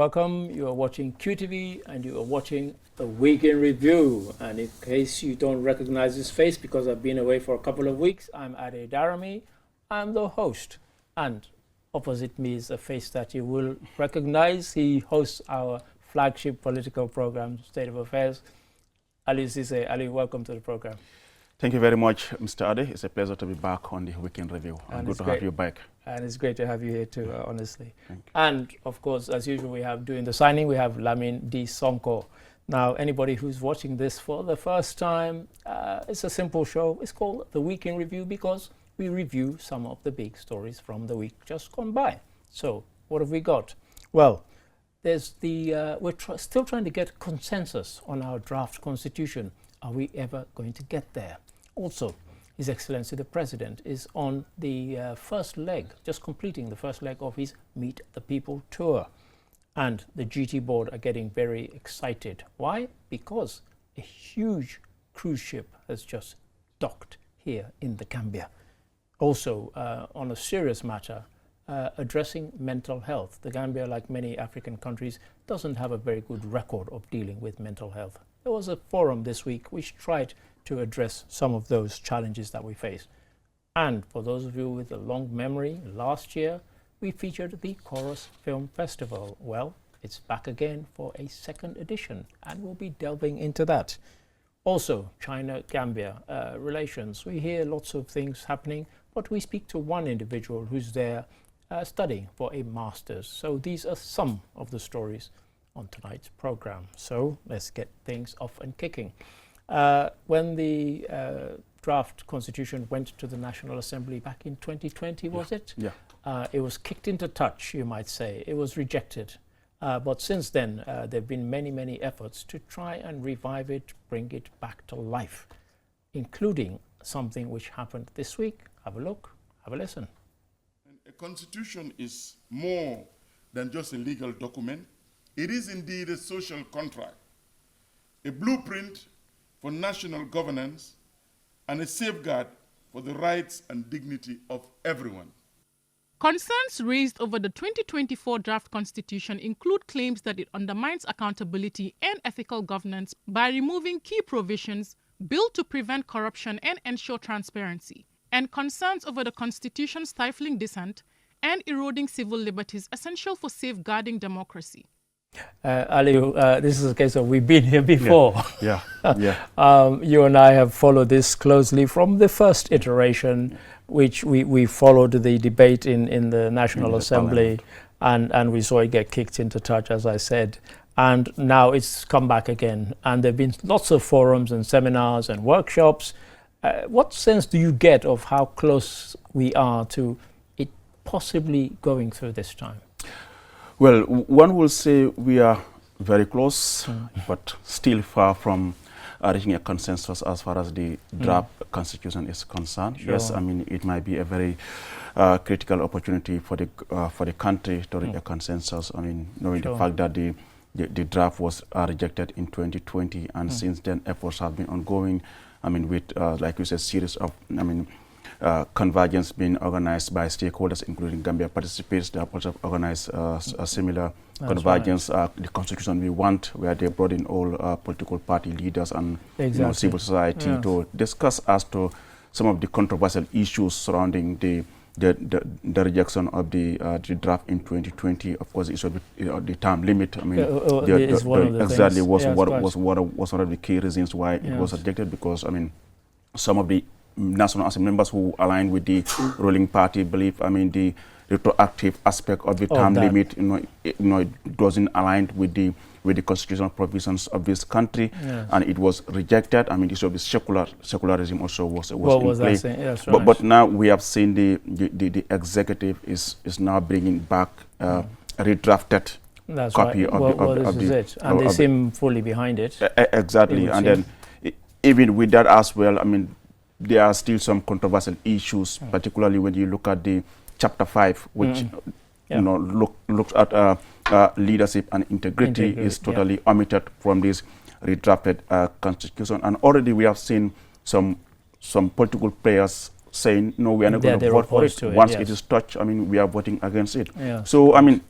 welcome. You are watching QTV and you are watching The Week in Review. And in case you don't recognize this face because I've been away for a couple of weeks, I'm Ade Darami. I'm the host. And opposite me is a face that you will recognize. He hosts our flagship political program, State of Affairs. Ali Sise. Ali, welcome to the program. Thank you very much, Mr. Ade. It's a pleasure to be back on the Weekend Review. And good to have you back. And it's great to have you here too, honestly. Thank you. And of course, as usual, we have doing the signing, we have Lamin D. Sonko. Now, anybody who's watching this for the first time, it's a simple show. It's called The Week in Review because we review some of the big stories from the week just gone by. So, what have we got? Well, there's the we're still trying to get consensus on our draft constitution. Are we ever going to get there? Also, His Excellency the President is on the first leg, just completing the first leg of his Meet the People tour. And the GT board are getting very excited. Why? Because a huge cruise ship has just docked here in the Gambia. Also, on a serious matter, addressing mental health. The Gambia, like many African countries, doesn't have a very good record of dealing with mental health. There was a forum this week which tried to address some of those challenges that we face. And for those of you with a long memory, last year we featured the Chorus Film Festival. Well, it's back again for a second edition and we'll be delving into that. Also, China-Gambia relations. We hear lots of things happening, but we speak to one individual who's there studying for a master's. So these are some of the stories on tonight's program. So let's get things off and kicking. When the draft constitution went to the National Assembly back in 2020, was it? Yeah. It was kicked into touch, you might say. It was rejected. But since then, there have been many, many efforts to try and revive it, bring it back to life, including something which happened this week. Have a look, have a listen. A constitution is more than just a legal document. It is indeed a social contract, a blueprint for national governance, and a safeguard for the rights and dignity of everyone. Concerns raised over the 2024 draft constitution include claims that it undermines accountability and ethical governance by removing key provisions built to prevent corruption and ensure transparency, and concerns over the constitution stifling dissent and eroding civil liberties essential for safeguarding democracy. Ali, this is a case of we've been here before. Yeah. You and I have followed this closely from the first iteration, which we followed the debate in the National Assembly, and we saw it get kicked into touch, as I said. And now it's come back again. And there have been lots of forums and seminars and workshops. What sense do you get of how close we are to it possibly going through this time? Well, one will say we are very close, but still far from reaching a consensus as far as the draft constitution is concerned. Sure. Yes, I mean, it might be a very critical opportunity for the country to reach a consensus. I mean, knowing the fact that the draft was rejected in 2020, and since then efforts have been ongoing. I mean, with like you said, series of convergence being organized by stakeholders, including Gambia participates. They have also organized a similar convergence, the constitution we want, where they brought in all political party leaders and civil society to discuss as to some of the controversial issues surrounding the rejection of the draft in 2020. Of course, the issue of the term limit. I mean, exactly was one of the key reasons why it was rejected, because I mean, some of the National Assembly members who align with the ruling party believe, I mean, the retroactive aspect of the term limit, it doesn't align with the constitutional provisions of this country, and it was rejected. I mean, the issue of the secularism also was in play. But now we have seen the executive is now bringing back a redrafted copy of the. And they seem fully behind it. Exactly, and then even with that as well, I mean, there are still some controversial issues, particularly when you look at the Chapter 5, which looks at leadership and integrity is totally omitted from this redrafted constitution. And already we have seen some political players saying, no, we are not going to vote for it. Once it is touched, I mean, we are voting against it. So, I mean,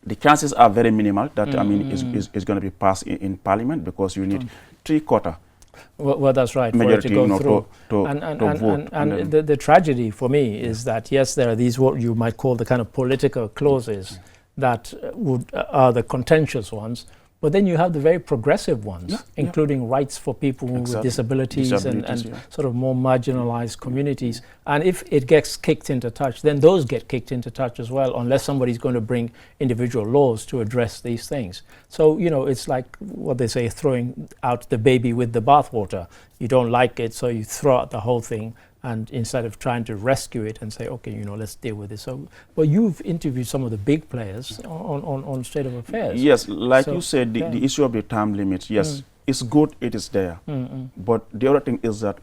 the chances are very minimal that, I mean, is going to be passed in Parliament, because you need 3/4 Well, that's right, majority, for it to go through. to vote. And the tragedy for me is that, yes, there are these what you might call the kind of political clauses that are the contentious ones, but then you have the very progressive ones, including rights for people with disabilities and sort of more marginalized communities. And if it gets kicked into touch, then those get kicked into touch as well, unless somebody's going to bring individual laws to address these things. So, you know, it's like what they say, throwing out the baby with the bathwater. You don't like it, so you throw out the whole thing, and instead of trying to rescue it and say, okay, you know, let's deal with it. So, well, you've interviewed some of the big players on State of Affairs. Yes, like you said, the issue of the term limits, yes, it's good, it is there. But the other thing is that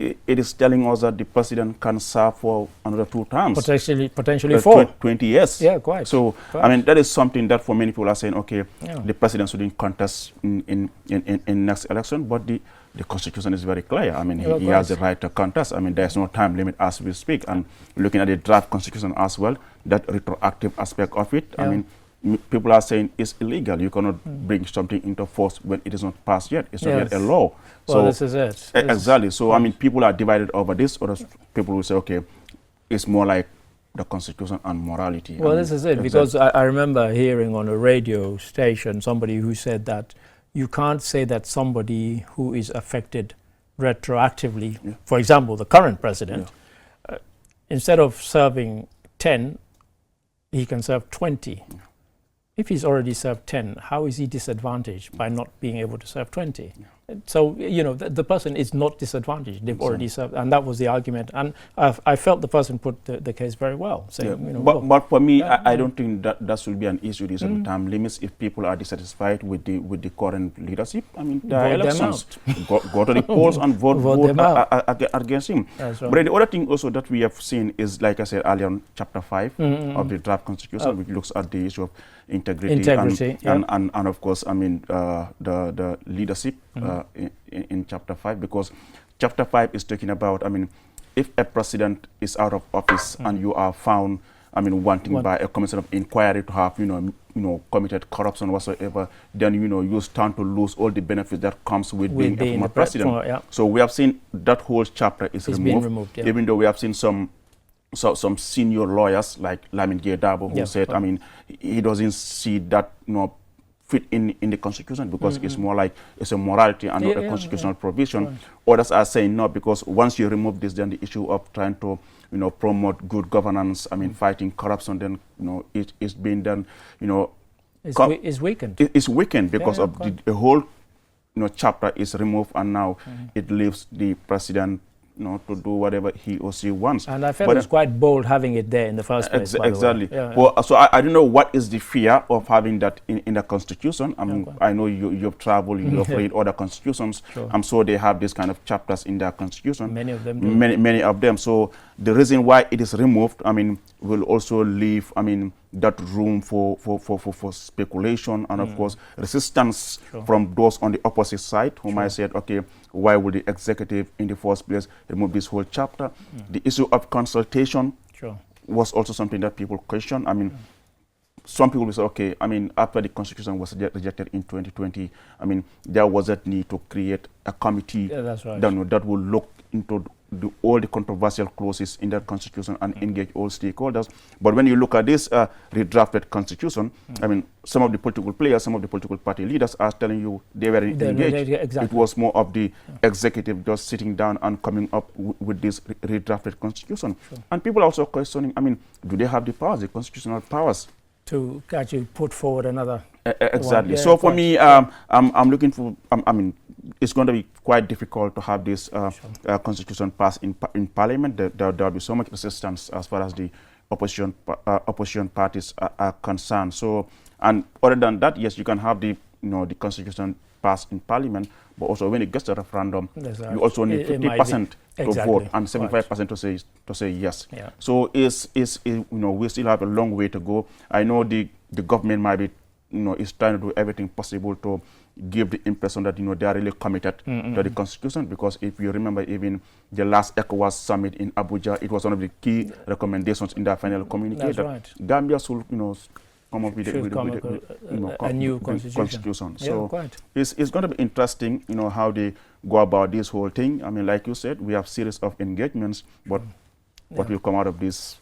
it is telling us that the president can serve for another 2 terms. Potentially 4. 20 years. Yeah, quite. So, I mean, that is something that for many people are saying, okay, the president shouldn't contest in next election, but the Constitution is very clear. I mean, he has the right to contest. I mean, there's no time limit as we speak. And looking at the draft Constitution as well, that retroactive aspect of it, I mean, people are saying it's illegal. You cannot bring something into force when it is not passed yet. It's not yet a law. Well, so this is it. Exactly. So, I mean, people are divided over this. Other people will say, okay, it's more like the Constitution and morality. Well, this is it. Because I remember hearing on a radio station somebody who said that you can't say that somebody who is affected retroactively, for example, the current president, instead of serving 10, he can serve 20. If he's already served 10, how is he disadvantaged by not being able to serve 20? So, you know, the person is not disadvantaged. They've already served, and that was the argument. And I felt the person put the case very well. Saying, you know, but for me, I don't think that should be an issue. These are the time limits. If people are dissatisfied with the current leadership, I mean, there are elections. Go to the polls and vote against him. Right. But the other thing also that we have seen is, like I said earlier, on Chapter 5 of the draft Constitution, which looks at the issue of integrity and of course, I mean, the leadership in Chapter 5, because Chapter 5 is talking about, I mean, if a president is out of office and you are found, I mean, wanting by a commission of inquiry to have, you know, committed corruption whatsoever, then, you know, you stand to lose all the benefits that comes with being a former president. So we have seen that whole chapter is removed, even though we have seen some senior lawyers like Lamin J. Dabo who said, I mean, he doesn't see that, you know, fit in the Constitution, because it's more like it's a morality and not a constitutional provision. Right. Others are saying no, because once you remove this, then the issue of trying to, you know, promote good governance, I mean, fighting corruption, then, you know, it is being done, you know, it's weakened. It's weakened because of the whole, you know, chapter is removed, and now it leaves the president, you know, to do whatever he or she wants. And I felt it was quite bold having it there in the first place. Exactly. Well, so I don't know what is the fear of having that in the Constitution. I mean, I know you've traveled, you've read other constitutions. I'm sure they have these kind of chapters in their Constitution. Many of them do. Many of them. So the reason why it is removed, I mean, will also leave, I mean, that room for speculation and of course resistance from those on the opposite side who might say, okay, why would the executive in the first place remove this whole chapter? The issue of consultation was also something that people question. I mean, some people will say, okay, I mean, after the Constitution was rejected in 2020, I mean, there was that need to create a committee that will look into all the controversial clauses in that Constitution and engage all stakeholders. But when you look at this redrafted Constitution, I mean, some of the political players, some of the political party leaders are telling you they were engaged. It was more of the executive just sitting down and coming up with this redrafted Constitution. And people are also questioning, I mean, do they have the powers, the constitutional powers? To actually put forward another exactly. So for me, I'm looking for, I mean, it's going to be quite difficult to have this Constitution passed in Parliament. There will be so much resistance as far as the opposition parties are concerned. So, and other than that, yes, you can have the, you know, the Constitution passed in Parliament, but also when it gets to referendum, you also need 50% to vote and 75% to say yes. So you know, we still have a long way to go. I know the government might be, you know, is trying to do everything possible to give the impression that, you know, they are really committed to the Constitution, because if you remember, even the last ECOWAS summit in Abuja, it was one of the key recommendations in their final communique that Gambia should, you know, come up with a new constitution. So quite. It's going to be interesting, how they go about this whole thing. I mean, like you said, we have series of engagements, but what will come out of this?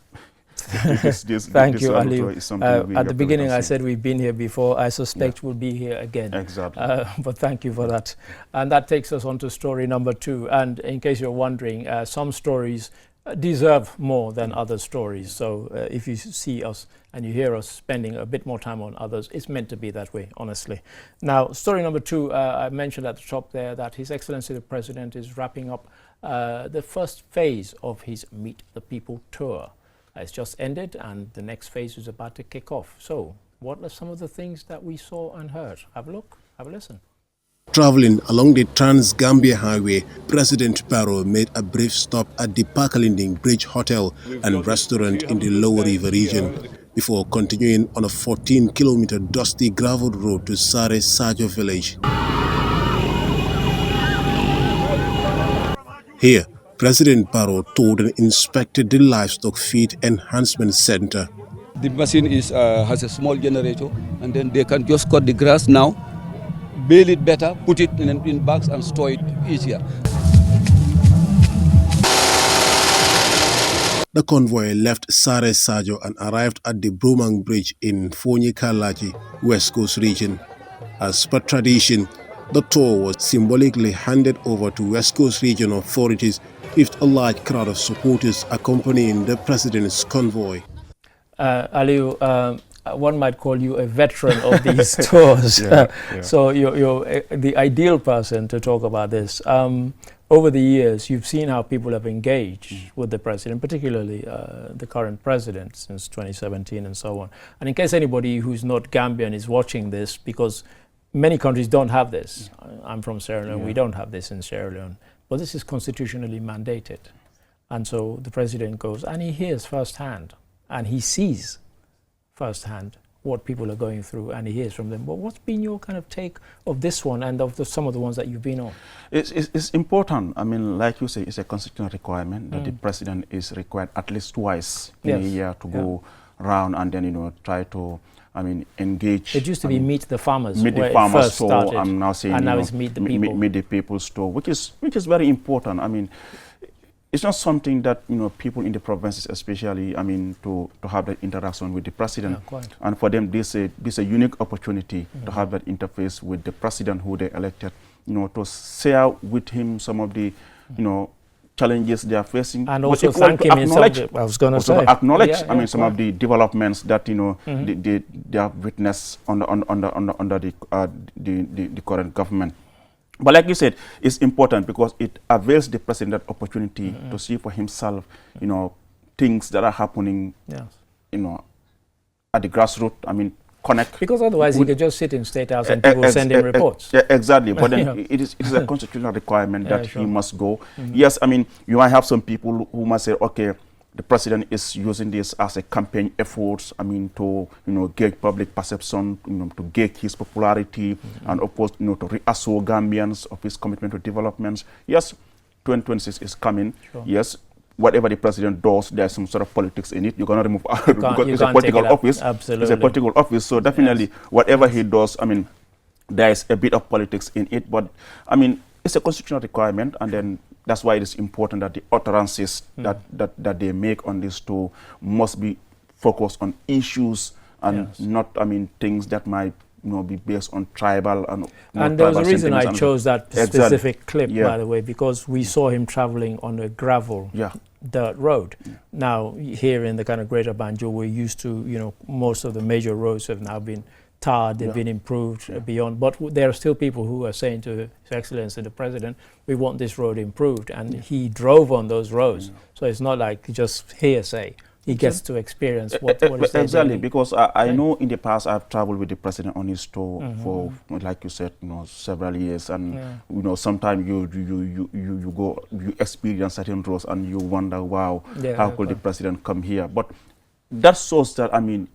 Thank you, Aliu. At the beginning, I see. said we've been here before. I suspect we'll be here again. Exactly. But thank you for that. And that takes us on to story number 2. And in case you're wondering, some stories deserve more than other stories. So if you see us and you hear us spending a bit more time on others, it's meant to be that way, honestly. Now, story number 2, I mentioned at the top there that His Excellency the President is wrapping up the first phase of his Meet the People tour. It's just ended and the next phase is about to kick off. So what are some of the things that we saw and heard? Have a look, have a listen. Traveling along the Trans-Gambia Highway, President Barrow made a brief stop at the Pakalinding Bridge Hotel and restaurant in the Lower River region before continuing on a 14-kilometer dusty gravel road to Sare Sajo village. Here, President Barrow toured and inspected the Livestock Feed Enhancement Center. The machine has a small generator, and then they can just cut the grass now, bale it better, put it in bags and store it easier. The convoy left Sare Sajo and arrived at the Bromang Bridge in Fonyi Kalaji, West Coast region. As per tradition, the tour was symbolically handed over to West Coast region authorities with a large crowd of supporters accompanying the president's convoy. Aliu, one might call you a veteran of these tours. So you're the ideal person to talk about this. Over the years, you've seen how people have engaged with the president, particularly the current president since 2017 and so on. And in case anybody who's not Gambian is watching this, because many countries don't have this. I'm from Sierra Leone, we don't have this in Sierra Leone. But this is constitutionally mandated. And so the president goes and he hears firsthand and he sees firsthand what people are going through and he hears from them. But what's been your kind of take of this one and of some of the ones that you've been on? It's important. I mean, like you say, it's a constitutional requirement that the president is required at least twice in a year to go around and then, try to engage. It used to be Meet the Farmers. Meet the Farmers store. I'm now saying, and now it's Meet the People. Meet the People store, which is very important. I mean, it's not something that people in the provinces, especially, to have that interaction with the president. And for them, this is a unique opportunity to have that interface with the president who they elected. To share with him some of the, challenges they are facing, and also thank him in some, I was going to say, acknowledge. Some of the developments that they have witnessed under the current government. But like you said, it's important because it avails the president that opportunity to see for himself, things that are happening, at the grassroots. Connect. Because otherwise he could just sit in State House and people send him reports. Exactly, but then it is a constitutional requirement that he must go. Yes, you might have some people who must say, okay, the president is using this as a campaign effort, to gauge public perception, to gauge his popularity, and of course, to reassure Gambians of his commitment to developments. Yes, 2026 is coming. Yes. Whatever the president does, there's some sort of politics in it. You cannot remove because it's a political office. Absolutely. It's a political office. So definitely, whatever he does, there is a bit of politics in it. But it's a constitutional requirement, and then that's why it is important that the utterances that they make on this tour must be focused on issues and not, things that might be based on tribal and there was a reason I chose that specific clip, by the way, because we saw him traveling on a gravel dirt road. Now here in the kind of Greater Banjul, we're used to, most of the major roads have now been tarred, they've been improved beyond, but there are still people who are saying to His Excellency the President, we want this road improved, and he drove on those roads. So it's not like just hearsay. He gets to experience what is exactly, because I know in the past I've traveled with the president on his tour for, like you said, several years, and sometimes you go, you experience certain roads, and you wonder, wow, how could the president come here? But that shows that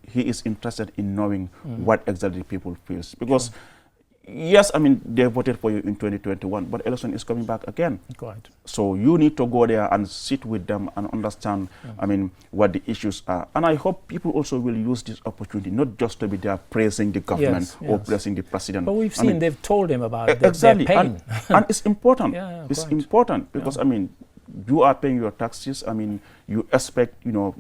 he is interested in knowing what exactly people feel, because yes, I mean, they voted for you in 2021, but election is coming back again. Quite. So you need to go there and sit with them and understand, I mean, what the issues are. And I hope people also will use this opportunity, not just to be there praising the government or praising the president. But we've seen they've told him about exactly. their pain. And it's important. It's quite. important because, I mean, you are paying your taxes. I mean, you expect,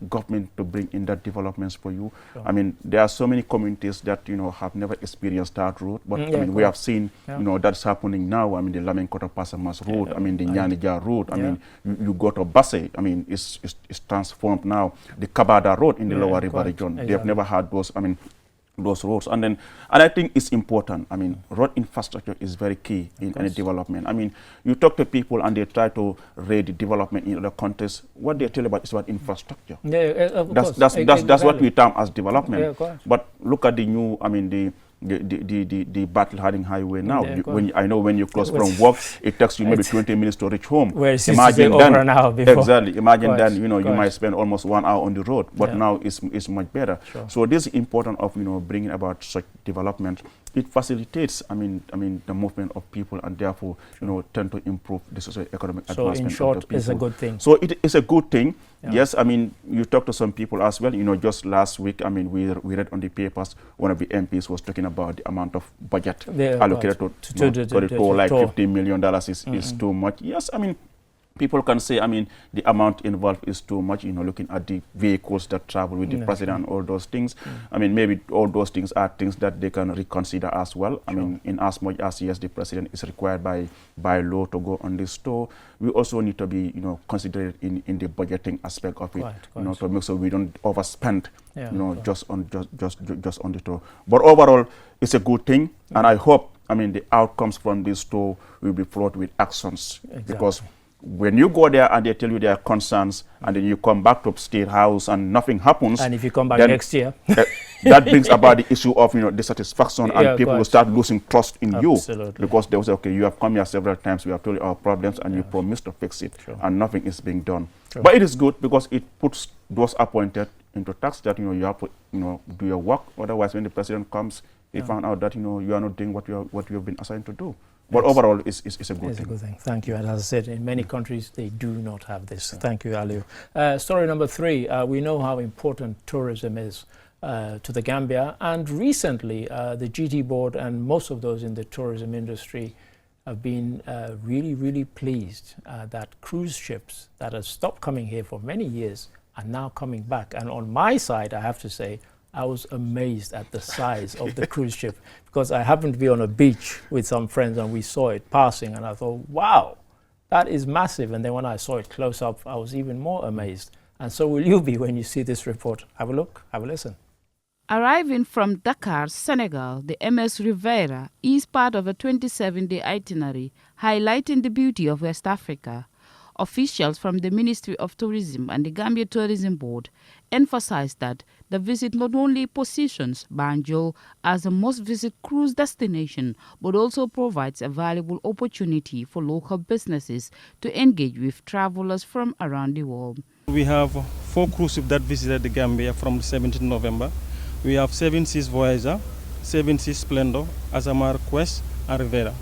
government to bring in that developments for you. Sure. I mean, there are so many communities that, have never experienced that route. But, I mean, we have seen, that's happening now. I mean, the Lamenkota Pasamas road, I mean, the Nyanija road. I mean, you go to Basse, I mean, it's transformed now. The Kabada road in the Lower River region, they've never had those, I mean, those roads. And I think it's important. I mean, road infrastructure is very key in any development. I mean, you talk to people and they try to rate the development in other countries. What they tell you about is about infrastructure. That's what we term as development. But look at the new, I mean, the Battle Harding Highway now. When you close from work, it takes you maybe 20 minutes to reach home. Imagine then, over an hour before. Exactly. Imagine then, you might spend almost 1 hour on the road, but now it's much better. Sure. So this is important of, bringing about such development. It facilitates, I mean, the movement of people and therefore, tend to improve the socio-economic advancement. So in short, of the people. it's a good thing. So it is a good thing. Yes, I mean, you talk to some people as well. Just last week, I mean, we read on the papers, one of the MPs was talking about the amount of budget allocated to the toll, like $50 million is too much. Yes, I mean, people can say, I mean, the amount involved is too much, looking at the vehicles that travel with the president and all those things. I mean, maybe all those things are things that they can reconsider as well. I mean, in as much as, yes, the president is required by law to go on this tour, we also need to be, considerate in the budgeting aspect of it, to make sure we don't overspend, just on the tour. But overall, it's a good thing, and I hope, I mean, the outcomes from this tour will be followed with actions, because when you go there and they tell you their concerns, and then you come back to State House and nothing happens, and if you come back next year, that brings about the issue of dissatisfaction, and people will start losing trust in you, because they will say, okay, you have come here several times, we have told you our problems, and you promised to fix it, and nothing is being done. But it is good because it puts those appointed into task that you have to do your work. Otherwise, when the president comes, he found out that you are not doing what you have been assigned to do. But overall, it's a good thing. Thank you. And as I said, in many countries, they do not have this. Thank you, Aliu. Story number 3, we know how important tourism is to the Gambia. And recently, the GT board and most of those in the tourism industry have been really, really pleased that cruise ships that have stopped coming here for many years are now coming back. And on my side, I have to say, I was amazed at the size of the cruise ship, because I happened to be on a beach with some friends and we saw it passing and I thought, wow, that is massive. And then when I saw it close up, I was even more amazed. And so will you be when you see this report. Have a look, have a listen. Arriving from Dakar, Senegal, the MS Rivera is part of a 27-day itinerary highlighting the beauty of West Africa. Officials from the Ministry of Tourism and the Gambia Tourism Board emphasized that the visit not only positions Banjul as a must-visit cruise destination, but also provides a valuable opportunity for local businesses to engage with travelers from around the world. We have 4 cruise ships that visited the Gambia from the 17th November. We have 7 Seas Voyager, 7 Seas Splendor, Azamar Quest, and Rivera.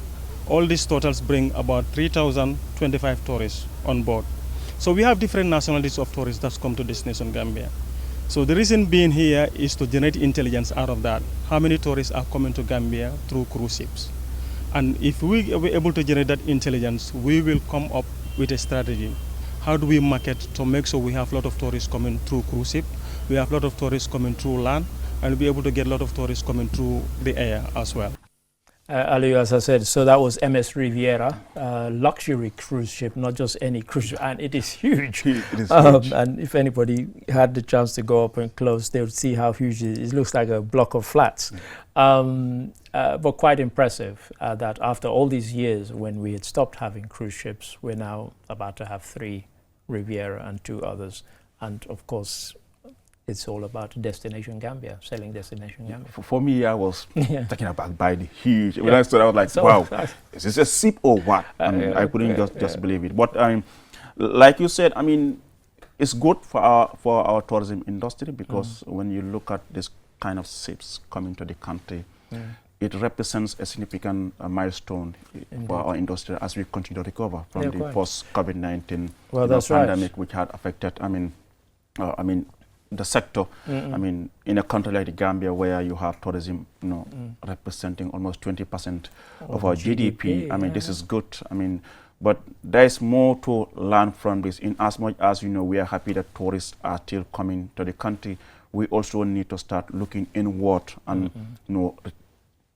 All these totals bring about 3,025 tourists on board. So we have different nationalities of tourists that come to destination Gambia. So the reason being here is to generate intelligence out of that. How many tourists are coming to Gambia through cruise ships? And if we are able to generate that intelligence, we will come up with a strategy. How do we market to make sure we have a lot of tourists coming through cruise ship, we have a lot of tourists coming through land, and we'll be able to get a lot of tourists coming through the air as well. Aliu, as I said, so that was MS Riviera, luxury cruise ship, not just any cruise ship, and it is huge. It is huge. And if anybody had the chance to go up and close, they would see how huge it is. It looks like a block of flats. But quite impressive that after all these years, when we had stopped having cruise ships, we're now about to have 3 Riviera and 2 others. And of course, it's all about Destination Gambia, selling Destination Gambia. For me, I was taken aback by the huge. When I saw it, I was like, wow, is this a ship or what? I couldn't just believe it. But like you said, I mean, it's good for our tourism industry, because when you look at this kind of ships coming to the country, it represents a significant milestone for our industry as we continue to recover from the post-COVID-19 pandemic, which had affected, the sector. I mean, in a country like the Gambia, where you have tourism, representing almost 20% of our GDP. I mean, this is good. I mean, but there is more to learn from this. In as much as we are happy that tourists are still coming to the country, we also need to start looking inward and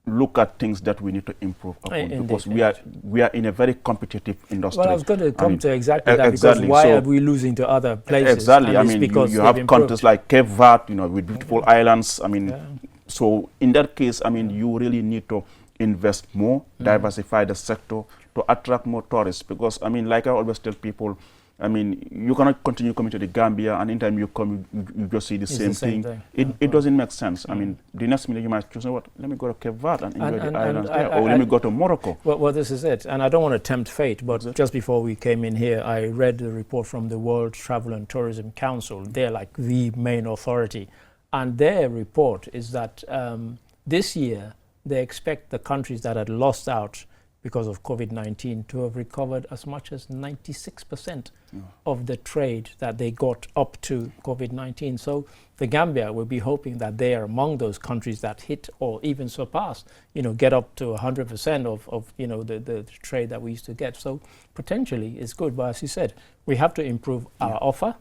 look at things that we need to improve upon, because we are in a very competitive industry. Well, I was going to come to exactly that, because why are we losing to other places? Exactly. I mean, you have countries like Cape Verde, with beautiful islands. I mean, so in that case, I mean, you really need to invest more, diversify the sector to attract more tourists. Because, I mean, like I always tell people, I mean, you cannot continue coming to the Gambia and anytime you come, you just see the same thing. It doesn't make sense. I mean, the next minute you might choose, what, let me go to Cape Verde and enjoy the islands there, or let me go to Morocco. Well, this is it. And I don't want to tempt fate, but just before we came in here, I read the report from the World Travel and Tourism Council. They're like the main authority. And their report is that this year, they expect the countries that had lost out because of COVID-19 to have recovered as much as 96% of the trade that they got up to COVID-19. So the Gambia will be hoping that they are among those countries that hit or even surpass, get up to 100% of the trade that we used to get. So potentially it's good, but as you said, we have to improve our offer,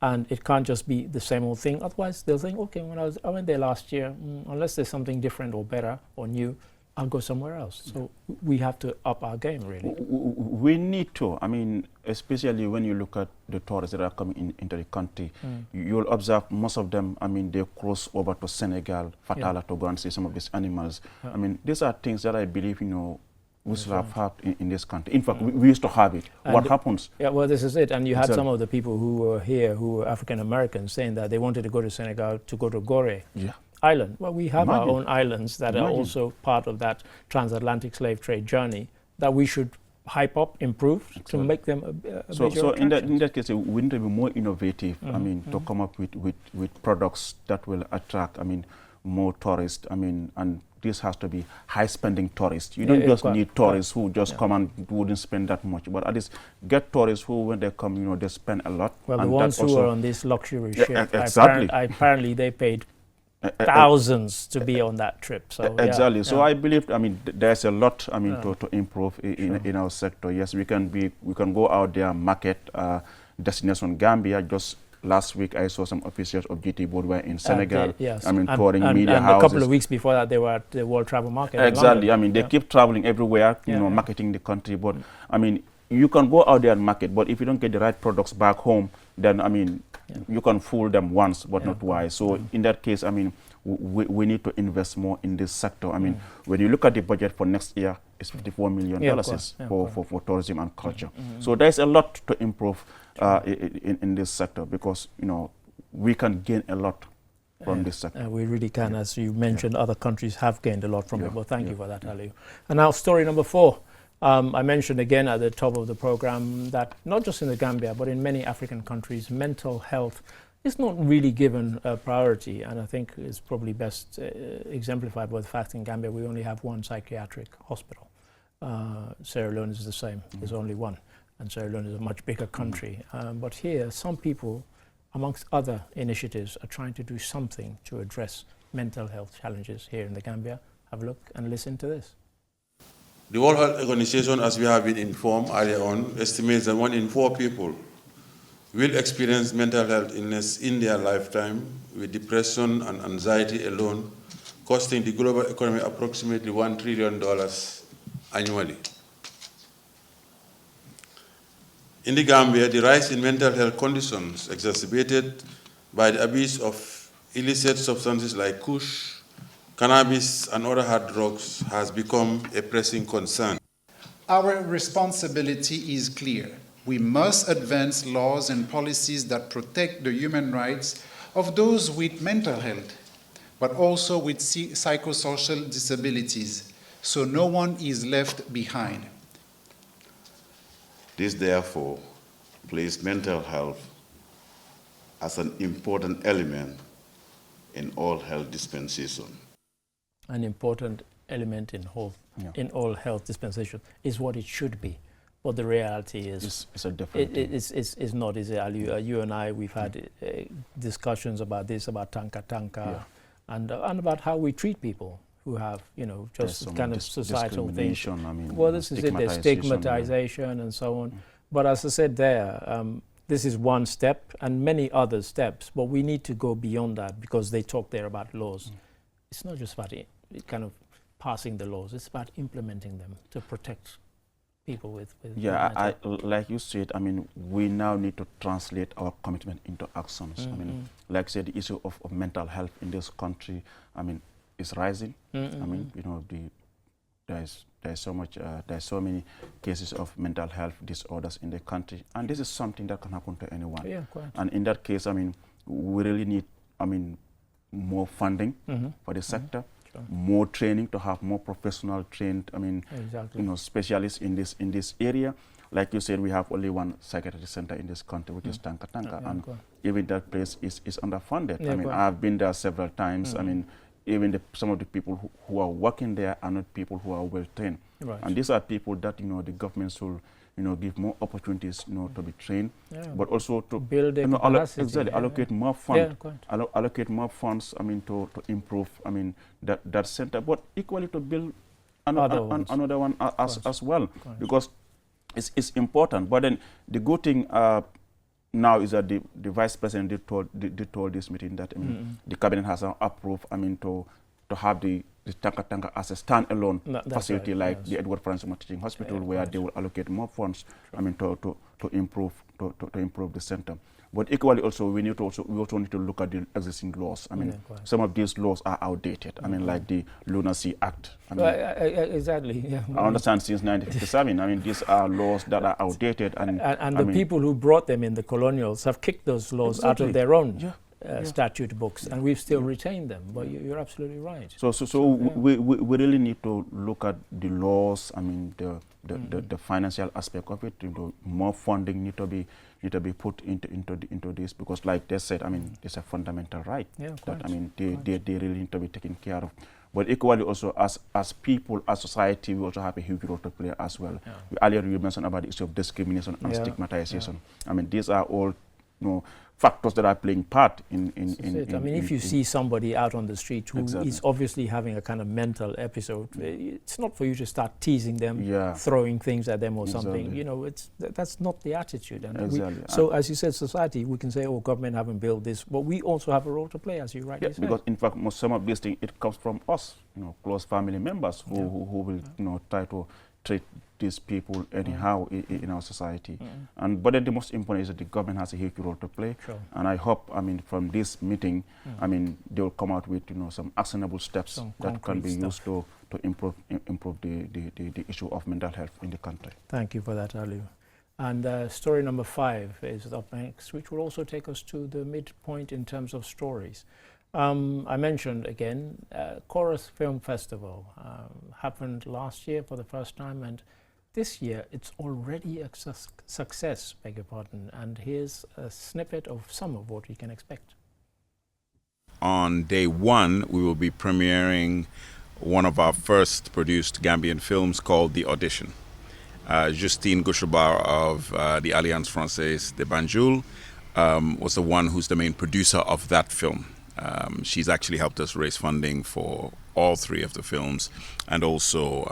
and it can't just be the same old thing. Otherwise they'll think, okay, when I went there last year, unless there's something different or better or new, I'll go somewhere else. So we have to up our game, really. We need to. I mean, especially when you look at the tourists that are coming into the country, you'll observe most of them, I mean, they cross over to Senegal, Fatala, to go and see some of these animals. I mean, these are things that I believe, we should have had in this country. In fact, we used to have it. And what happens? Yeah, well, this is it. And you had some of the people who were here, who were African Americans, saying that they wanted to go to Senegal to go to Gorée Island. Well, we have our own islands that are also part of that transatlantic slave trade journey that we should hype up, improve to make them a so in that case, we need to be more innovative. I mean, to come up with products that will attract, I mean, more tourists. I mean, and this has to be high-spending tourists. You don't just need tourists who just come and wouldn't spend that much, but at least get tourists who, when they come, they spend a lot. Well, the ones who are on this luxury ship, apparently they paid thousands to be on that trip. So So I believe, I mean, there's a lot, I mean, to improve in our sector. Yes, we can go out there and market Destination Gambia. Just last week, I saw some officials of GT Board were in Senegal. I mean, touring media houses. And a couple of weeks before that, they were at the World Travel Market. Exactly. I mean, they keep traveling everywhere, marketing the country. But I mean, you can go out there and market, but if you don't get the right products back home, then I mean, you can fool them once, but not twice. So in that case, I mean, we need to invest more in this sector. I mean, when you look at the budget for next year, it's $54 million for tourism and culture. So there's a lot to improve in this sector, because we can gain a lot from this sector. We really can. As you mentioned, other countries have gained a lot from it. Well, thank you for that, Aliu. And now story number 4. I mentioned again at the top of the program that not just in the Gambia, but in many African countries, mental health is not really given a priority. And I think it's probably best exemplified by the fact in Gambia we only have one psychiatric hospital. Sierra Leone is the same. There's only one. And Sierra Leone is a much bigger country. But here, some people, amongst other initiatives, are trying to do something to address mental health challenges here in the Gambia. Have a look and listen to this. The World Health Organization, as we have been informed earlier on, estimates that 1 in 4 people will experience mental health illness in their lifetime, with depression and anxiety alone costing the global economy approximately $1 trillion annually. In the Gambia, the rise in mental health conditions exacerbated by the abuse of illicit substances like kush, cannabis, and other hard drugs has become a pressing concern. Our responsibility is clear. We must advance laws and policies that protect the human rights of those with mental health, but also with psychosocial disabilities, so no one is left behind. This, therefore, places mental health as an important element in all health dispensation. An important element in all health dispensation is what it should be. But the reality is, it's a different thing. It's not. Is it, Ali? You and I, we've had discussions about this, about tanka, and about how we treat people who have, you know, just kind of societal things. I mean, well, this is it. There's stigmatization and so on. But as I said there, this is one step and many other steps. But we need to go beyond that because they talk there about laws. It's not just about kind of passing the laws. It's about implementing them to protect people with I like you said, I mean, we now need to translate our commitment into actions. I mean, like I said, the issue of mental health in this country, I mean, is rising. I mean, you know, there's so many cases of mental health disorders in the country, and this is something that can happen to anyone. Yeah, quite. And in that case, I mean, we really need, I mean, more funding for the sector. More training to have more professional trained, I mean, you know, specialists in this area. Like you said, we have only one psychiatric center in this country, which is Tanka, and even that place is underfunded. I mean, I've been there several times. I mean, even some of the people who are working there are not people who are well trained. Right. And these are people that, you know, the government should, you know, give more opportunities, you know, to be trained, but also to build allocate more funds, allocate more funds. I mean, to improve. I mean, that center, but equally to build another one as well, because it's important. But then the good thing now is that the vice president did told this meeting that, I mean, the cabinet has approved, I mean, to have the Tanka as a standalone facility like the Edward Francis Teaching Hospital, where they will allocate more funds, I mean, to improve the center. But equally also, we also need to look at the existing laws. I mean, some of these laws are outdated. I mean, like the Lunacy Act. I mean, exactly. Yeah. I understand since 1957. I mean, these are laws that are outdated, and the people who brought them in, the colonials, have kicked those laws out of their own statute books, and we've still retained them. But you're absolutely right. So we really need to look at the laws. I mean, the financial aspect of it. You know, more funding need to be put into this, because, like they said, I mean, it's a fundamental right that, I mean, they really need to be taken care of. But equally also, as people, as society, we also have a huge role to play as well. Earlier you mentioned about the issue of discrimination and stigmatization. I mean, these are all, you know, factors that are playing part in I mean, if you see somebody out on the street who is obviously having a kind of mental episode, it's not for you to start teasing them, throwing things at them or something. You know, that's not the attitude. And so, as you said, society, we can say, oh, government haven't built this, but we also have a role to play, as you rightly said. Because in fact, some of these things, it comes from us, you know, close family members who will, you know, try to treat these people anyhow in our society. But then the most important is that the government has a huge role to play. And I hope, I mean, from this meeting, I mean, they will come out with, you know, some actionable steps that can be used to improve the issue of mental health in the country. Thank you for that, Aliu. And story number 5 is up next, which will also take us to the midpoint in terms of stories. I mentioned again, Chorus Film Festival happened last year for the first time, and this year it's already a success, beg your pardon, and here's a snippet of some of what we can expect. On day 1, we will be premiering one of our first produced Gambian films called The Audition. Justine Gouchoubar of the Alliance Française de Banjul was the one who's the main producer of that film. She's actually helped us raise funding for all 3 of the films, and also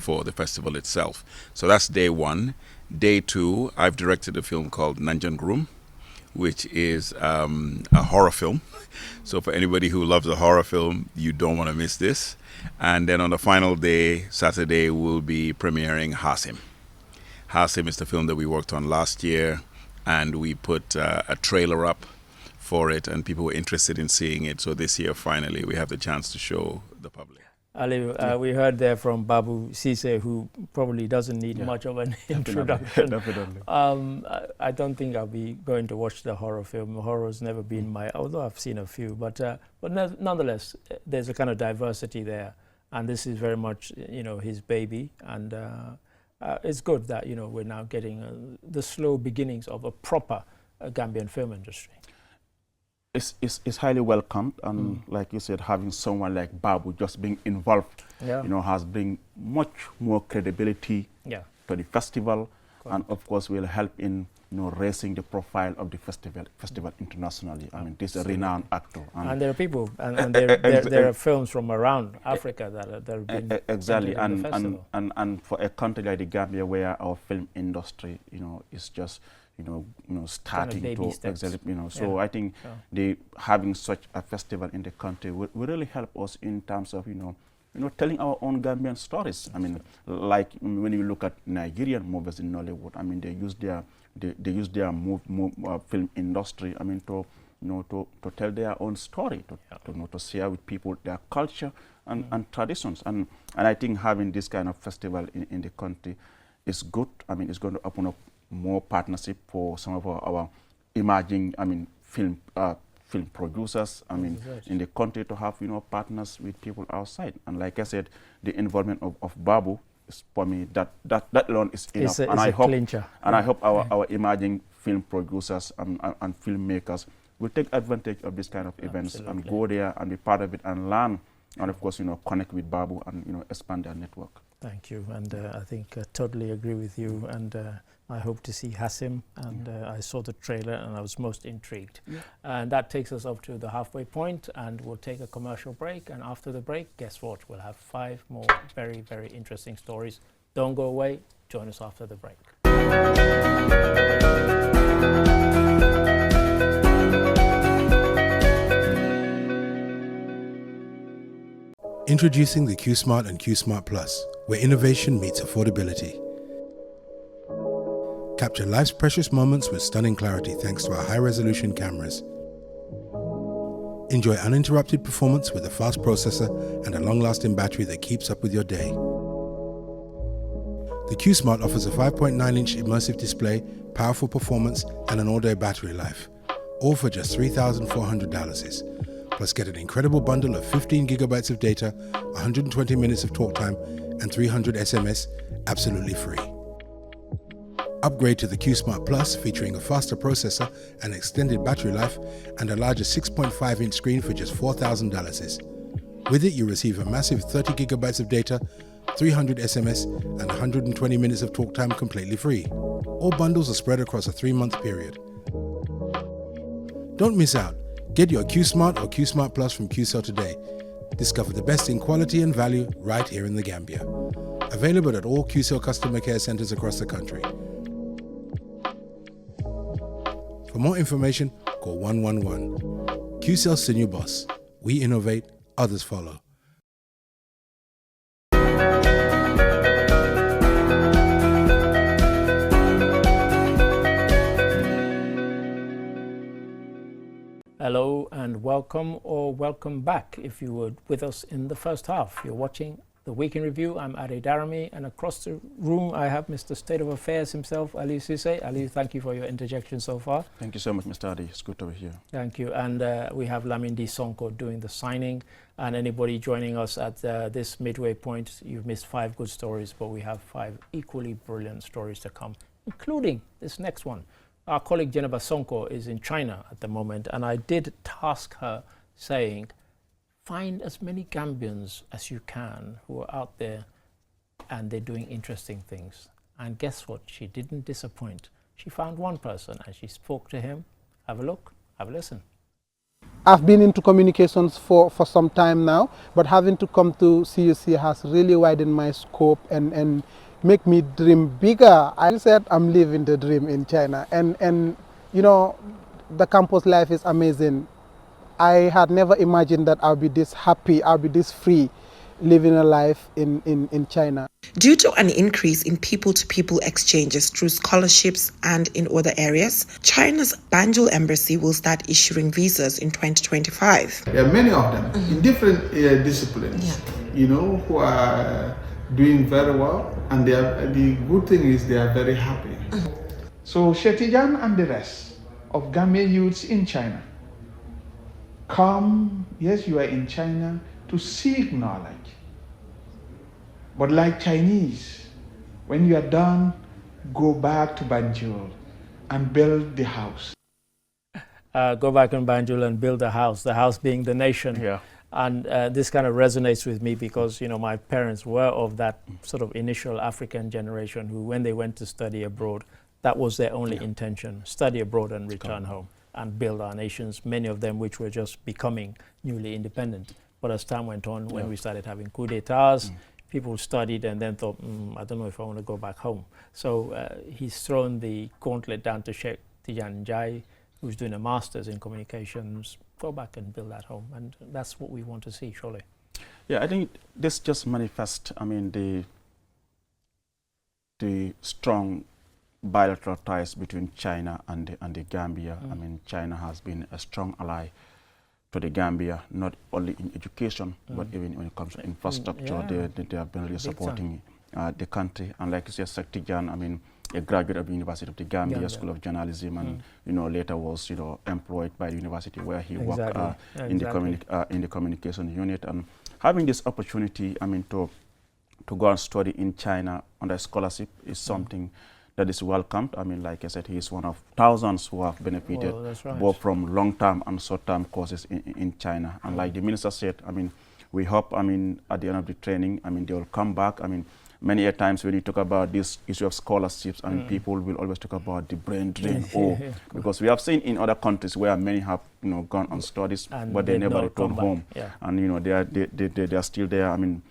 for the festival itself. So that's day 1. Day 2, I've directed a film called Nanjan Room, which is a horror film. So for anybody who loves a horror film, you don't want to miss this. And then on the final day, Saturday, we'll be premiering Hasim. Hasim is the film that we worked on last year, and we put a trailer up for it, and people were interested in seeing it. So this year, finally, we have the chance to show the public. Ali, we heard there from Babu Sise, who probably doesn't need much of an introduction. Definitely. I don't think I'll be going to watch the horror film. Horror's never been although I've seen a few, but nonetheless, there's a kind of diversity there, and this is very much, you know, his baby, and it's good that, you know, we're now getting the slow beginnings of a proper Gambian film industry. It's highly welcomed, and like you said, having someone like Babu just being involved, has bring much more credibility to the festival, and of course will help in raising the profile of the festival internationally. I mean, this is a renowned actor, and there are people, and there are films from around Africa that have been exactly, in the festival. and for a country like the Gambia, where our film industry, is just starting kind of to so I think having such a festival in the country will really help us in terms of telling our own Gambian stories. I mean, like when you look at Nigerian movies in Nollywood, I mean, they use their film industry, I mean, to tell their own story, to share with people their culture and traditions, and I think having this kind of festival in the country is good. I mean, it's going to open up more partnership for some of our emerging, film producers, in the country, to have, partners with people outside. And like I said, the involvement of Babu is, for me, that alone is enough. I hope our emerging film producers and filmmakers will take advantage of this kind of events and go there and be part of it and learn, and of course, connect with Babu and expand their network. Thank you, and I think I totally agree with you, and I hope to see Hassim, and I saw the trailer and I was most intrigued. And that takes us up to the halfway point, and we'll take a commercial break, and after the break, guess what? We'll have 5 more very, very interesting stories. Don't go away, join us after the break. Introducing the Q-Smart and Q-Smart Plus, where innovation meets affordability. Capture life's precious moments with stunning clarity thanks to our high-resolution cameras. Enjoy uninterrupted performance with a fast processor and a long-lasting battery that keeps up with your day. The Q-Smart offers a 5.9-inch immersive display, powerful performance, and an all-day battery life, all for just $3,400. Plus get an incredible bundle of 15 gigabytes of data, 120 minutes of talk time, and 300 SMS absolutely free. Upgrade to the Q-Smart Plus, featuring a faster processor and extended battery life, and a larger 6.5-inch screen for just $4,000. With it, you receive a massive 30 gigabytes of data, 300 SMS, and 120 minutes of talk time completely free. All bundles are spread across a 3-month period. Don't miss out. Get your Q-Smart or Q-Smart Plus from QCell today. Discover the best in quality and value right here in the Gambia. Available at all QCell customer care centers across the country. For more information, call 111. QCell's the new boss. We innovate, others follow. Hello and welcome, or welcome back if you were with us in the first half. You're watching The Week in Review. I'm Ade Darami, and across the room I have Mr. State of Affairs himself, Ali Sise. Ali, thank you for your interjection so far. Thank you so much, Mr. Ade. It's good to be here. Thank you. And we have Lamin D. Sonko doing the signing. And anybody joining us at this midway point, you've missed 5 good stories, but we have 5 equally brilliant stories to come, including this next one. Our colleague Jennifer Sonko is in China at the moment, and I did task her saying, find as many Gambians as you can who are out there and they're doing interesting things. And guess what? She didn't disappoint. She found one person and she spoke to him. Have a look, have a listen. I've been into communications for some time now, but having to come to CUC has really widened my scope and make me dream bigger. I said I'm living the dream in China, and you know, the campus life is amazing. I had never imagined that I'll be this happy, I'll be this free living a life in China. Due to an increase in people-to-people exchanges through scholarships and in other areas, China's Banjul embassy will start issuing visas in 2025. There are many of them in different disciplines, you know, who are doing very well, and the good thing is they are very happy. So Shetijan and the rest of Gambian youths in China, come, yes, you are in China to seek knowledge. But like Chinese, when you are done, go back to Banjul and build the house. go back in Banjul and build a house, the house being the nation. Yeah. And this kind of resonates with me because, you know, my parents were of that sort of initial African generation who, when they went to study abroad, that was their only intention, study abroad and return home and build our nations, many of them which were just becoming newly independent. But as time went on, when we started having coup d'etats, people studied and then thought, I don't know if I want to go back home. So he's thrown the gauntlet down to Sheikh Tijan Njai, who's doing a master's in communications. Go back and build that home, and that's what we want to see, surely. Yeah, I think this just manifests, I mean, the strong bilateral ties between China and the Gambia. I mean, China has been a strong ally to the Gambia, not only in education, but even when it comes to infrastructure. They have been really supporting the country. And like you said, Sheikh Tijan, I mean, a graduate of the University of the Gambia School of Journalism, and you know, later was, you know, employed by the university where he worked in the communication unit. And having this opportunity, I mean, to go and study in China under a scholarship is something that is welcomed. I mean, like I said, he is one of thousands who have benefited both from long-term and short-term courses in China. And like the minister said, I mean, we hope, I mean, at the end of the training, I mean, they will come back. I mean, many a times when you talk about this issue of scholarships, I mean, people will always talk about the brain drain, because we have seen in other countries where many have, you know, gone on studies, but they never return home, and you know, they are still there. I mean,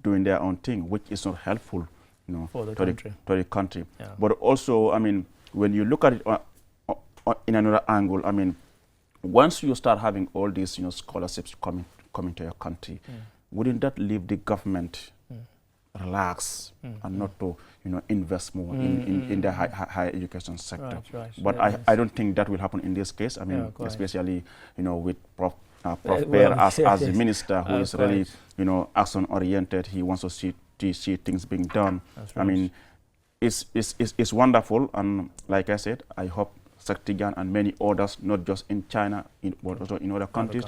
doing their own thing, which is not helpful, you know, for the to the country. But also, I mean, when you look at it in another angle, I mean, once you start having all these, you know, scholarships coming to your country, wouldn't that leave the government relax and not to, you know, invest more in the higher education sector? But I don't think that will happen in this case. I mean, especially, you know, with Prof. Baer as the minister, who is really, you know, action oriented. He wants to see things being done. I mean, it's wonderful, and like I said, I hope Sheikh Tijan and many others, not just in China, but also in other countries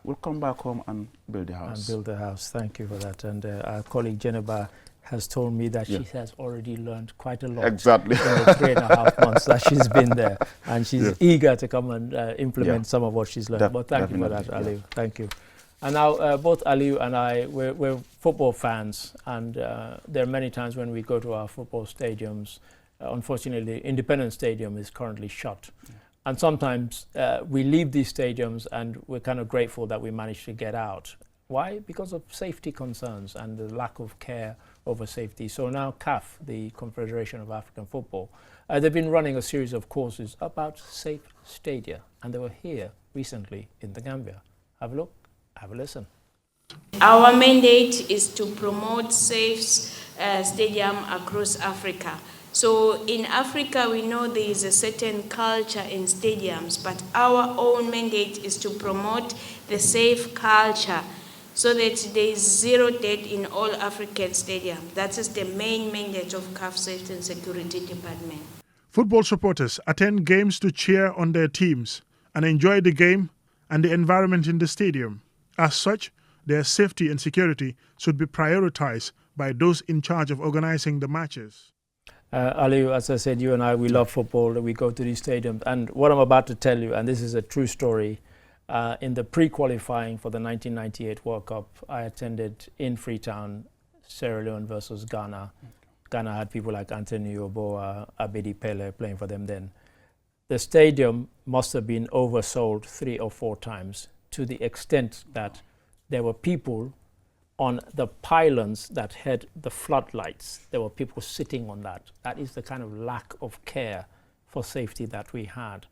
will come back home and build the house. Thank you for that. And our colleague Jennifer has told me that she has already learned quite a lot in the 3.5 months that she's been there, and she's eager to come and implement some of what she's learned. But thank you for that, Aliu. Thank you. And now both Aliu and I, we're football fans, and there are many times when we go to our football stadiums. Unfortunately, Independence Stadium is currently shut. And sometimes we leave these stadiums and we're kind of grateful that we managed to get out. Why? Because of safety concerns and the lack of care over safety. So now CAF, the Confederation of African Football, they've been running a series of courses about safe stadia, and they were here recently in the Gambia. Have a look, have a listen. Our mandate is to promote safe stadium across Africa. So in Africa, we know there is a certain culture in stadiums, but our own mandate is to promote the safe culture so that there is zero death in all African stadiums. That is the main mandate of CAF Safety and Security Department. Football supporters attend games to cheer on their teams and enjoy the game and the environment in the stadium. As such, their safety and security should be prioritized by those in charge of organizing the matches. Aliu, as I said, you and I, we love football. We go to these stadiums. And what I'm about to tell you, and this is a true story, in the pre-qualifying for the 1998 World Cup, I attended in Freetown, Sierra Leone versus Ghana. Ghana had people like Anthony Oboa, Abedi Pele playing for them then. The stadium must have been oversold 3 or 4 times, to the extent that there were people on the pylons that had the floodlights. There were people sitting on that. That is the kind of lack of care for safety that we had.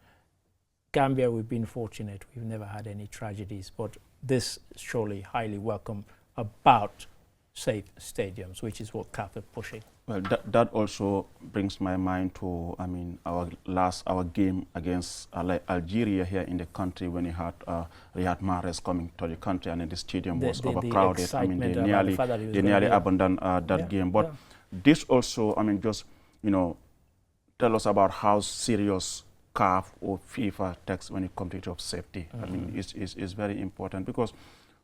Gambia, we've been fortunate. We've never had any tragedies, but this surely highly welcome about safe stadiums, which is what CAF is pushing. Well, that also brings my mind to, I mean, our game against Algeria here in the country, when you had Riyad Mahrez coming to the country and the stadium was overcrowded. I mean, they nearly abandoned that game. But this also, I mean, just, you know, tell us about how serious CAF or FIFA takes when it comes to issue of safety. I mean, it's very important, because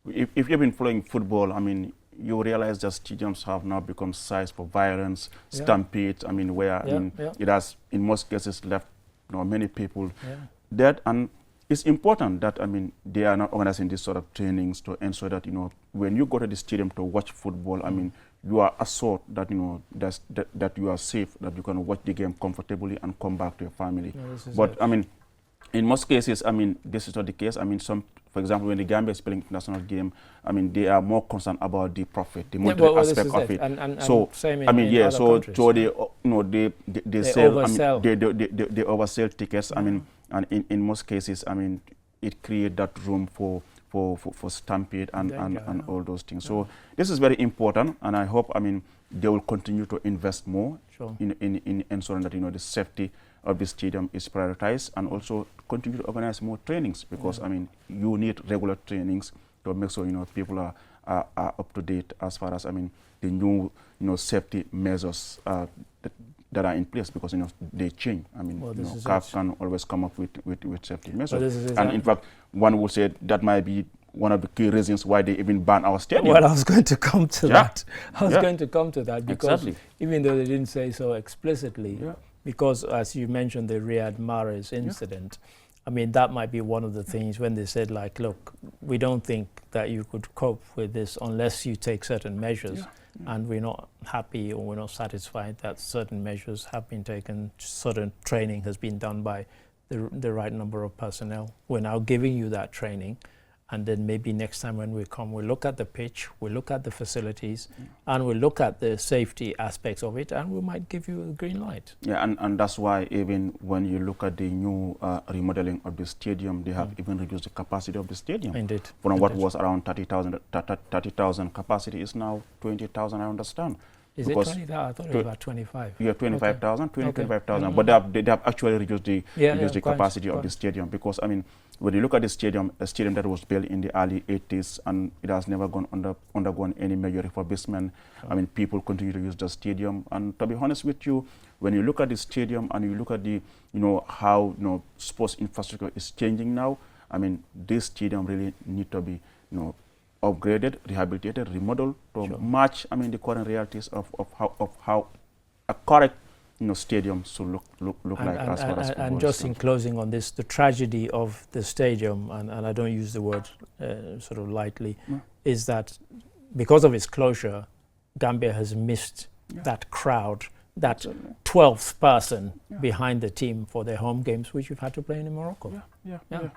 if you've been following football, I mean, you realize that stadiums have now become sites for violence, stampedes. I mean, where it has, in most cases, left, you know, many people that, and it's important that, I mean, they are not organizing this sort of trainings to ensure that, you know, when you go to the stadium to watch football, I mean, you are assured that, you know, that you are safe, that you can watch the game comfortably and come back to your family. No, but, I mean, in most cases, I mean, this is not the case. I mean, for example, when the Gambia is playing international game, I mean, they are more concerned about the profit, the monetary aspect of it. And so, same I mean, yeah, so countries, they, you know, they sell, oversell. I mean, they oversell tickets. I mean, and in most cases, I mean, it creates that room for stampede and all those things. So this is very important, and I hope, I mean, they will continue to invest more in ensuring that, you know, the safety of the stadium is prioritized, and also continue to organize more trainings, because I mean, you need regular trainings to make sure, you know, people are up to date as far as, I mean, the new, you know, safety measures that are in place, because, you know, they change. I mean, you know, CAF can always come up with safety measures. And in fact, one would say that might be one of the key reasons why they even ban our stadium. Well, I was going to come to that. I was going to come to that, because even though they didn't say so explicitly, because as you mentioned, the Riyadh Mahrez incident, I mean, that might be one of the things when they said, like, look, we don't think that you could cope with this unless you take certain measures. And we're not happy, or we're not satisfied that certain measures have been taken, certain training has been done by the right number of personnel. We're now giving you that training, and then maybe next time when we come, we'll look at the pitch, we'll look at the facilities, and we'll look at the safety aspects of it, and we might give you a green light. Yeah, and that's why even when you look at the new remodeling of the stadium, they have even reduced the capacity of the stadium. Indeed. From what was around 30,000 capacity is now 20,000, I understand. Is it 20,000? I thought it was about 25. Yeah, 25,000, 25,000. But they have actually reduced the capacity of the stadium, because, I mean, when you look at the stadium, a stadium that was built in the early 80s, and it has never undergone any major refurbishment. I mean, people continue to use the stadium. And to be honest with you, when you look at the stadium and you look at the, you know, how, you know, sports infrastructure is changing now, I mean, this stadium really need to be, you know, upgraded, rehabilitated, remodeled to match, I mean, the current realities of how a correct, you know, stadium should look like as far as. And just in closing on this, the tragedy of the stadium, and I don't use the word sort of lightly, is that because of its closure, Gambia has missed that crowd, that 12th person behind the team for their home games, which we've had to play in Morocco.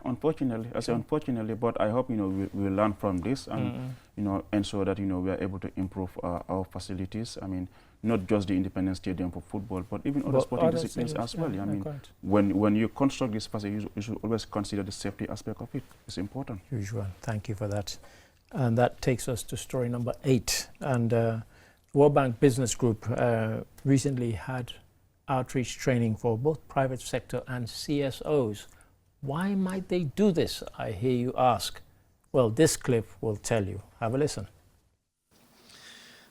Unfortunately, I say unfortunately, but I hope, you know, we learn from this and you know, ensure that, you know, we are able to improve our facilities. I mean, not just the Independence Stadium for football, but even other sporting disciplines as well. I mean, when you construct this facility, you should always consider the safety aspect of it. It's important. Huge one. Thank you for that. And that takes us to story number 8. And World Bank Business Group recently had outreach training for both private sector and CSOs. Why might they do this, I hear you ask? Well, this clip will tell you. Have a listen.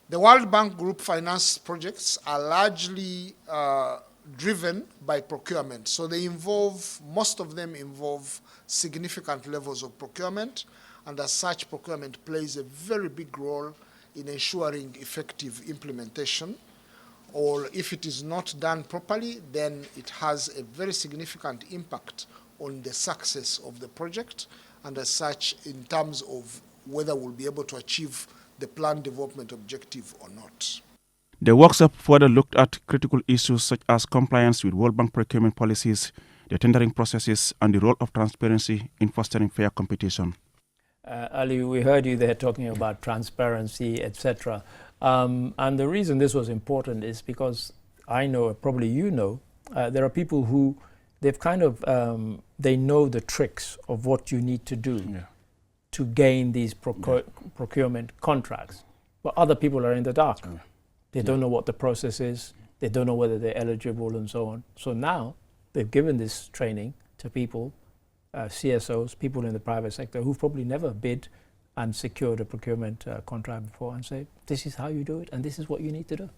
The World Bank Group finance projects are largely driven by procurement. So they involve, most of them involve significant levels of procurement, and as such, procurement plays a very big role in ensuring effective implementation. Or if it is not done properly, then it has a very significant impact on the success of the project, and as such, in terms of whether we'll be able to achieve the planned development objective or not. The workshop further looked at critical issues such as compliance with World Bank procurement policies, the tendering processes, and the role of transparency in fostering fair competition. Ali, we heard you there talking about transparency, etc. And the reason this was important is because I know, probably you know, there are people who they've kind of, they know the tricks of what you need to do to gain these procurement contracts. But other people are in the dark. They don't know what the process is. They don't know whether they're eligible and so on. So now they've given this training to people, CSOs, people in the private sector who've probably never bid and secured a procurement contract before, and say, this is how you do it and this is what you need to do.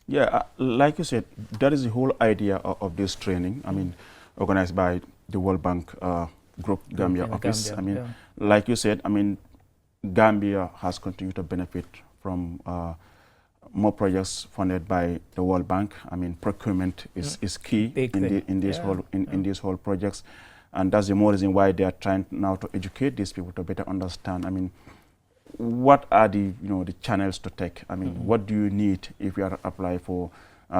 Yeah, like you said, that is the whole idea of this training. I mean, organized by the World Bank Group Gambia office. I mean, like you said, I mean, Gambia has continued to benefit from more projects funded by the World Bank. I mean, procurement is key in these whole projects. And that's the more reason why they are trying now to educate these people to better understand, I mean, what are the, the channels to take? I mean, what do you need if you are to apply for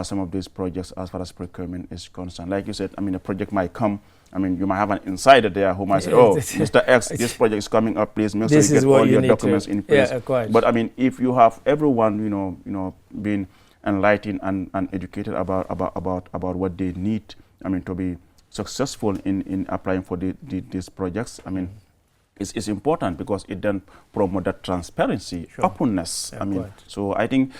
some of these projects as far as procurement is concerned? Like you said, I mean, a project might come, I mean, you might have an insider there who might say, oh, Mr. X, this project is coming up, please make sure you get all your documents in place. But I mean, if you have everyone, being enlightened and educated about what they need, I mean, to be successful in applying for these projects, I mean, it's important because it then promotes that transparency, openness. I mean, so I think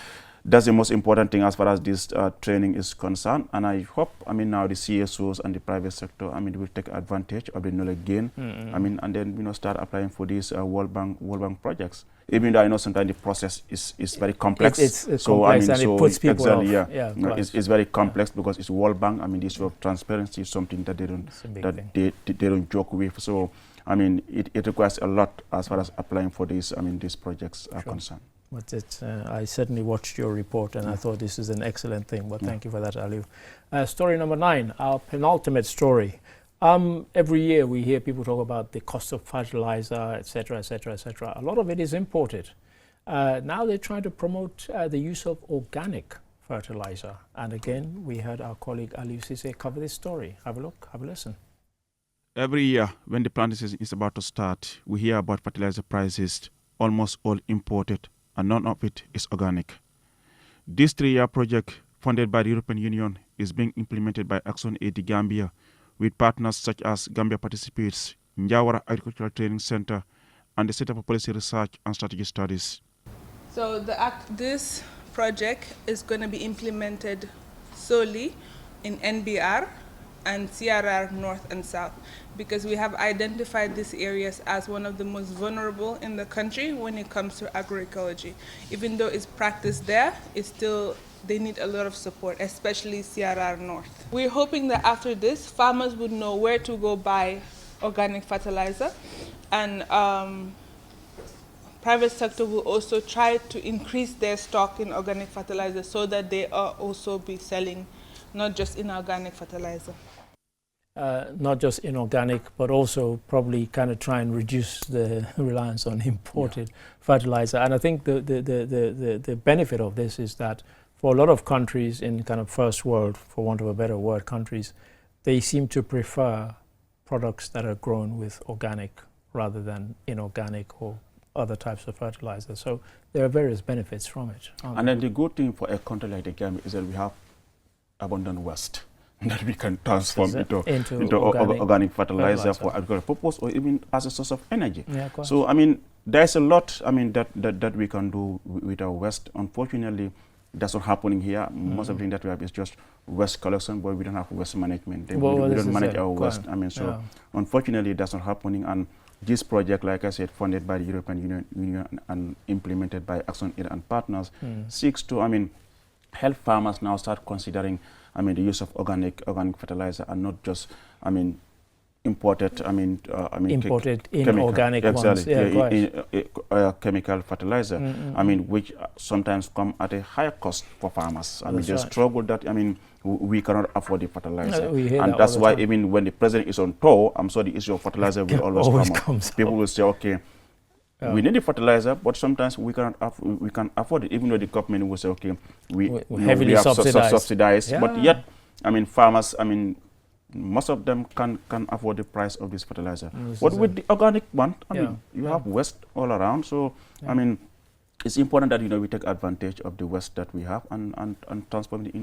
that's the most important thing as far as this training is concerned. And I hope, I mean, now the CSOs and the private sector, I mean, will take advantage of the knowledge gain. I mean, and then, start applying for these World Bank projects. Even though I know sometimes the process is very complex. It's so complex, and it puts people exactly, off. It's very complex because it's World Bank. I mean, this sort of transparency is something that they don't joke with. So, I mean, it requires a lot as far as applying for these, I mean, these projects are concerned. But I certainly watched your report and I thought this is an excellent thing. But thank you for that, Aliu. Story number 9, our penultimate story. Every year we hear people talk about the cost of fertilizer, etc., etc., etc. A lot of it is imported. Now they're trying to promote the use of organic fertilizer. And again, we heard our colleague Aliu Cisse cover this story. Have a look, have a listen. Every year when the planting season is about to start, we hear about fertilizer prices, almost all imported, and none of it is organic. This 3-year project, funded by the European Union, is being implemented by Action Aid Gambia, with partners such as Gambia Participates, Njawara Agricultural Training Center, and the Center for Policy Research and Strategic Studies. So this project is going to be implemented solely in NBR and CRR North and South, because we have identified these areas as one of the most vulnerable in the country when it comes to agroecology. Even though it's practiced there, they need a lot of support, especially CRR North. We're hoping that after this, farmers would know where to go buy organic fertilizer, and private sector will also try to increase their stock in organic fertilizer so that they are also be selling not just inorganic fertilizer. Not just inorganic, but also probably kind of try and reduce the reliance on imported fertilizer. And I think the benefit of this is that for a lot of countries in kind of first world, for want of a better word, countries, they seem to prefer products that are grown with organic rather than inorganic or other types of fertilizer. So there are various benefits from it. And then the good thing for a country like the Gambia is that we have abundant waste that we can transform into organic fertilizer for agricultural purpose, or even as a source of energy. So I mean, there's a lot, I mean, that we can do with our waste. Unfortunately, that's not happening here. Most of the thing that we have is just waste collection, but we don't have waste management. We don't manage our waste. I mean, so unfortunately, that's not happening. And this project, like I said, funded by the European Union and implemented by Action Aid and partners, seeks to, I mean, help farmers now start considering, I mean, the use of organic fertilizer and not just, I mean, imported, imported inorganic ones, chemical fertilizer, I mean, which sometimes come at a higher cost for farmers. I mean, they struggle that, I mean, we cannot afford the fertilizer. And that's why even when the president is on tour, I'm sure the issue of fertilizer will always come up. People will say, okay, we need the fertilizer, but sometimes we can afford it, even though the government will say, okay, we heavily subsidized. But yet, I mean, farmers, I mean, most of them can afford the price of this fertilizer. But with the organic one, I mean, you have waste all around. So, I mean, it's important that, we take advantage of the waste that we have and transform it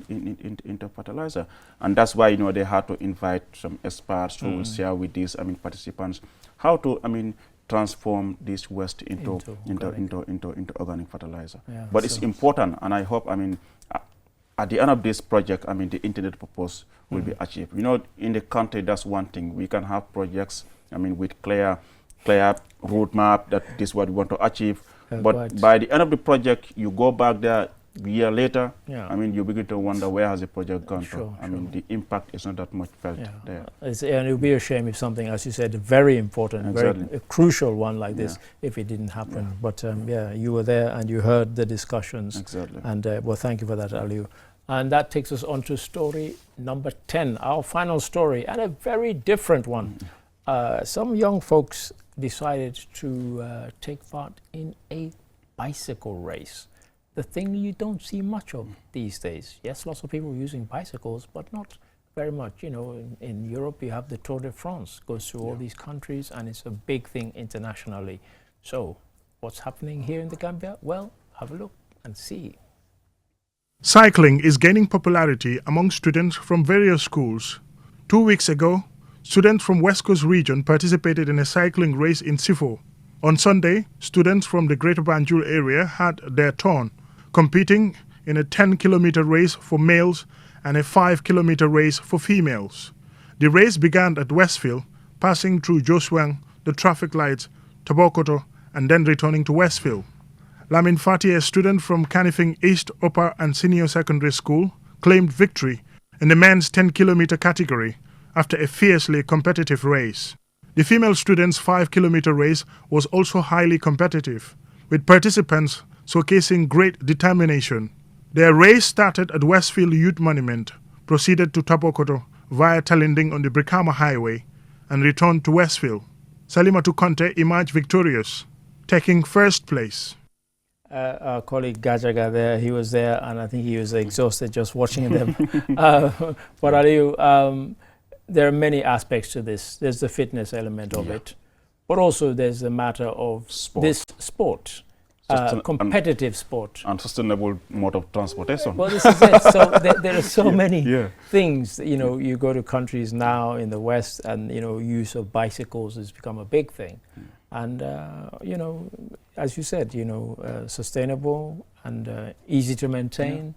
into fertilizer. And that's why, they had to invite some experts who will share with these, I mean, participants how to, I mean, transform this waste into organic fertilizer. But it's important, and I hope, I mean, at the end of this project, I mean, the intended purpose will be achieved. In the country, that's one thing. We can have projects, I mean, with clear roadmap that this is what we want to achieve. But by the end of the project, you go back there a year later, I mean, you begin to wonder, where has the project gone to? I mean, the impact is not that much felt there. And it would be a shame if something, as you said, very important, very crucial one like this, if it didn't happen. But you were there and you heard the discussions. And well, thank you for that, Aliu. And that takes us on to story number 10, our final story, and a very different one. some young folks decided to take part in a bicycle race. The thing you don't see much of these days. Yes, lots of people using bicycles, but not very much. You know, in Europe you have the Tour de France, goes through all these countries, and it's a big thing internationally. So what's happening here in the Gambia? Well, have a look and see. Cycling is gaining popularity among students from various schools. 2 weeks ago, students from West Coast region participated in a cycling race in Sifo. On Sunday, students from the Greater Banjul area had their turn, competing in a 10-kilometer race for males and a 5-kilometer race for females. The race began at Westfield, passing through Joswang, the traffic lights, Tobokoto, and then returning to Westfield. Lamin Fati, a student from Kanifing East Upper and Senior Secondary School, claimed victory in the men's 10-kilometer category after a fiercely competitive race. The female students' 5-kilometer race was also highly competitive, with participants showcasing great determination. Their race started at Westfield Youth Monument, proceeded to Tobokoto via Talinding on the Brikama Highway, and returned to Westfield. Salimatu Conte emerged victorious, taking first place. Our colleague Gajaga there, he was there, and I think he was exhausted just watching them. But Aliyu, there are many aspects to this. There's the fitness element of it, but also there's the matter of this sport. Competitive sport. And sustainable mode of transportation. Well, this is it. So there are so many things. You know, you go to countries now in the West, and you know, use of bicycles has become a big thing. And you know, as you said, you know, sustainable and easy to maintain.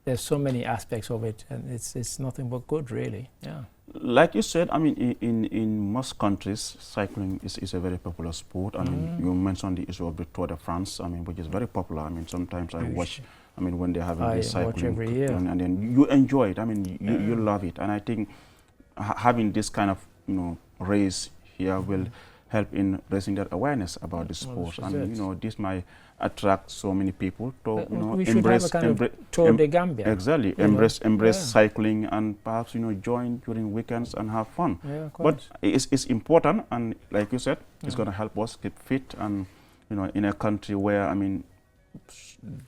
There's so many aspects of it, and it's nothing but good, really. Yeah. Like you said, I mean, in most countries, cycling is a very popular sport. I mean, you mentioned the issue of the Tour de France, I mean, which is very popular. I mean, sometimes I watch, I mean, when they're having the cycling. Watch every year. And then you enjoy it. I mean, you love it. And I think having this kind of, you know, race here will help in raising that awareness about the sport. And, you know, this might attract so many people to, you know, we should have a kind of Tour de Gambia. Exactly, embrace cycling, and perhaps, you know, join during weekends and have fun. But it's important, and like you said, it's going to help us keep fit, and, you know, in a country where, I mean,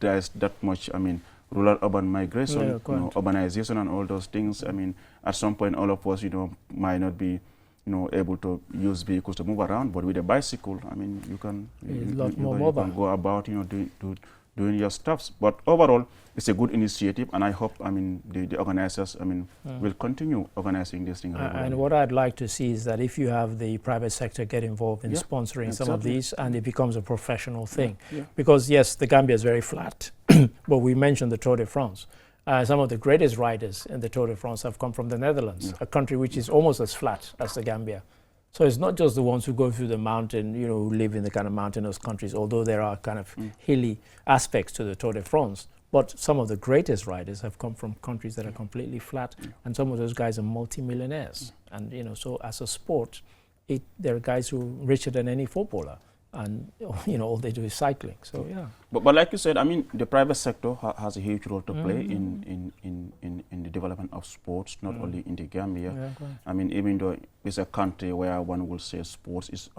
there's that much, I mean, rural urban migration, you know, urbanization and all those things. I mean, at some point all of us, you know, might not be, you know, able to use vehicles to move around, but with a bicycle, I mean, you can, you can go about, you know, doing your stuffs. But overall, it's a good initiative, and I hope, I mean, the organizers, I mean, will continue organizing this thing. And what I'd like to see is that if you have the private sector get involved in sponsoring some of these, and it becomes a professional thing. Because yes, the Gambia is very flat, but we mentioned the Tour de France. Some of the greatest riders in the Tour de France have come from the Netherlands, a country which is almost as flat as the Gambia. So it's not just the ones who go through the mountain, you know, who live in the kind of mountainous countries, although there are kind of hilly aspects to the Tour de France. But some of the greatest riders have come from countries that are completely flat, and some of those guys are multi-millionaires. And, you know, so as a sport, there are guys who are richer than any footballer. And, you know, all they do is cycling. So, yeah. But like you said, I mean, the private sector has a huge role to play in the development of sports, not only in the Gambia. I mean, even though it's a country where one will say sports is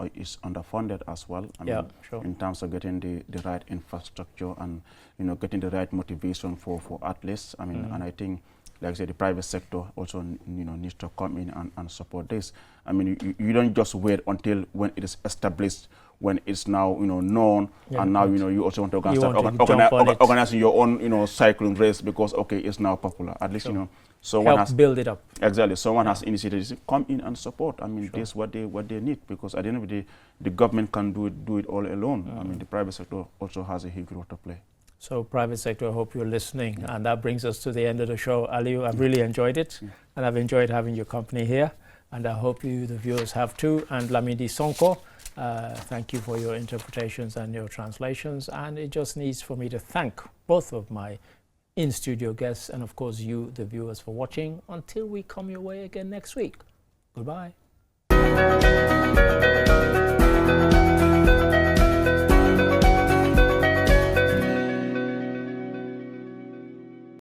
underfunded as well. I mean, in terms of getting the right infrastructure and, you know, getting the right motivation for athletes. I mean, and I think, like I said, the private sector also, you know, needs to come in and support this. I mean, you don't just wait until when it is established, when it's now, you know, known, and now, you know, you also want to organizing your own, you know, cycling race because, okay, it's now popular. At least, you know, someone has build it up. Exactly. Someone has initiated, come in and support. I mean, this is what they need, because at the end of the day, the government can do it all alone. I mean, the private sector also has a huge role to play. So, private sector, I hope you're listening. And that brings us to the end of the show. Aliyu, I've really enjoyed it, and I've enjoyed having your company here. And I hope you, the viewers, have too. And Lamidi Sonko, thank you for your interpretations and your translations. And it just needs for me to thank both of my in-studio guests, and of course you, the viewers, for watching. Until we come your way again next week. Goodbye.